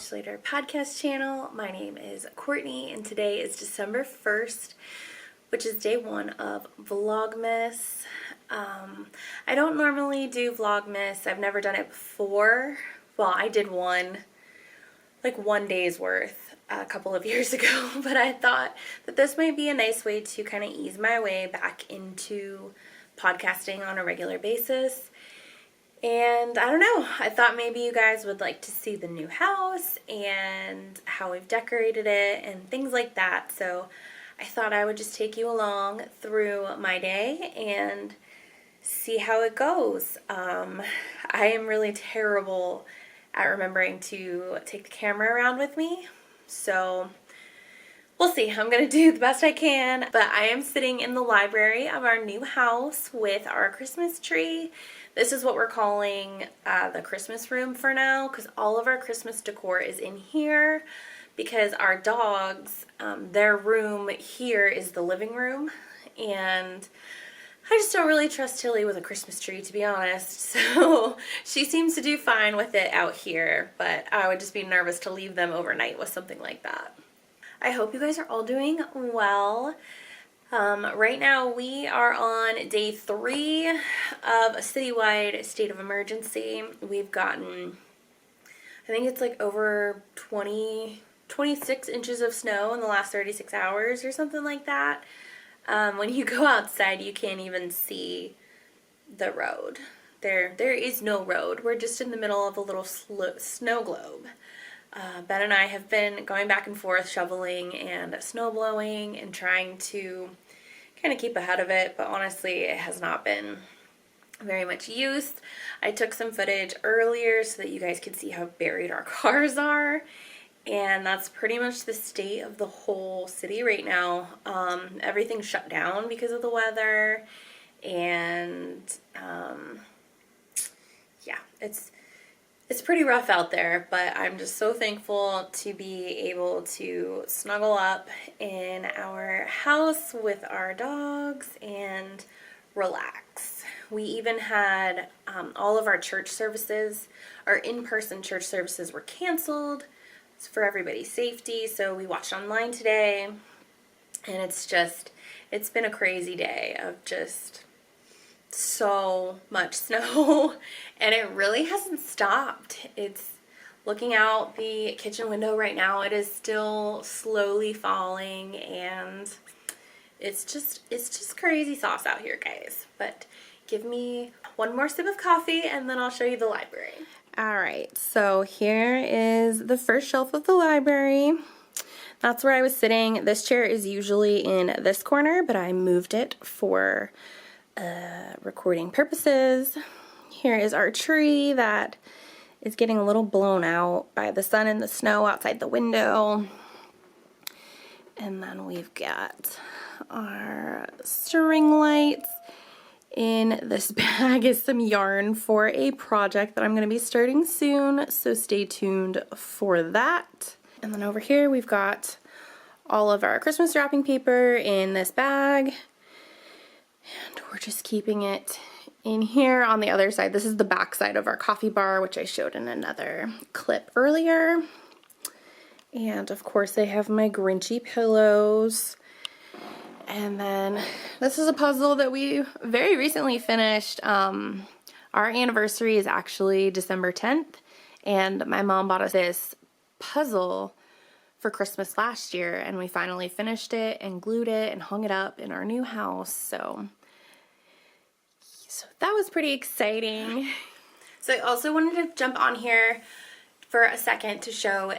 Swatch podcast channel. My name is Courtney and today is December 1st, which is day one of Vlogmas. I don't normally do Vlogmas. I've never done it before. Well, I did one, like 1 day's worth a couple of years ago, but I thought that this might be a nice way to kind of ease my way back into podcasting on a regular basis. And I don't know, I thought maybe you guys would like to see the new house and how we've decorated it and things like that. So I thought I would just take you along through my day and see how it goes. I am really terrible at remembering to take the camera around with me. So we'll see. I'm going to do the best I can. But I am sitting in the library of our new house with our Christmas tree. This is what we're calling the Christmas room for now, because all of our Christmas decor is in here because our dogs, their room here is the living room, and I just don't really trust Tilly with a Christmas tree, to be honest. So she seems to do fine with it out here, but I would just be nervous to leave them overnight with something like that. I hope you guys are all doing well. Right now we are on day 3 of a citywide state of emergency. We've gotten, I think it's like over 26 inches of snow in the last 36 hours or something like that. When you go outside, you can't even see the road. There is no road. We're just in the middle of a little snow globe. Ben and I have been going back and forth shoveling and snow blowing and trying to kind of keep ahead of it, but honestly it has not been very much use. I took some footage earlier so that you guys could see how buried our cars are, and that's pretty much the state of the whole city right now. Everything's shut down because of the weather, and yeah, it's pretty rough out there, but I'm just so thankful to be able to snuggle up in our house with our dogs and relax. We even had all of our church services, our in-person church services were canceled. It's for everybody's safety, so we watched online today, and it's been a crazy day of just so much snow, and it really hasn't stopped. It's looking out the kitchen window right now, it is still slowly falling, and it's just crazy sauce out here, guys. But give me one more sip of coffee and then I'll show you the library. Alright, so here is the first shelf of the library. That's where I was sitting. This chair is usually in this corner, but I moved it for recording purposes. Here is our tree that is getting a little blown out by the sun and the snow outside the window. And then we've got our string lights. In this bag is some yarn for a project that I'm going to be starting soon, so stay tuned for that. And then over here we've got all of our Christmas wrapping paper in this bag. And we're just keeping it in here on the other side. This is the back side of our coffee bar, which I showed in another clip earlier. And of course I have my Grinchy pillows. And then this is a puzzle that we very recently finished. Our anniversary is actually December 10th, and my mom bought us this puzzle for Christmas last year, and we finally finished it and glued it and hung it up in our new house. So that was pretty exciting. So I also wanted to jump on here for a second to show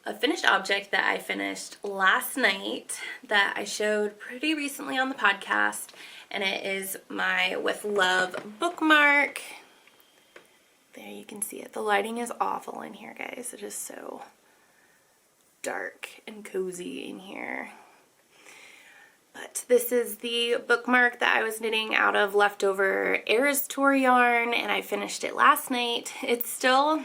a finished object that I finished last night that I showed pretty recently on the podcast, and it is my With Love bookmark. There you can see it. The lighting is awful in here, guys. It is so dark and cozy in here. But this is the bookmark that I was knitting out of leftover Eras Tour yarn, and I finished it last night. It's still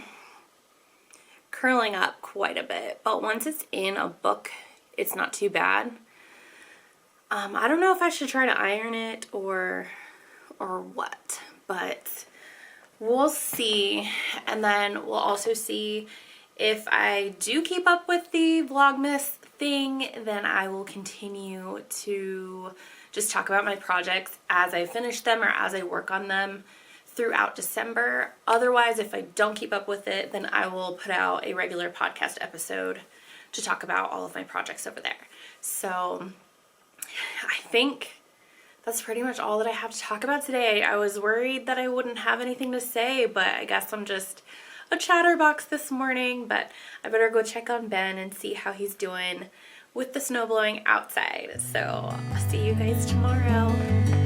curling up quite a bit, but once it's in a book, it's not too bad. I don't know if I should try to iron it or what, but we'll see. And then we'll also see If I do keep up with the Vlogmas thing, then I will continue to just talk about my projects as I finish them or as I work on them throughout December. Otherwise, if I don't keep up with it, then I will put out a regular podcast episode to talk about all of my projects over there. So I think that's pretty much all that I have to talk about today. I was worried that I wouldn't have anything to say, but I guess I'm just a chatterbox this morning. But I better go check on Ben and see how he's doing with the snow blowing outside. So I'll see you guys tomorrow.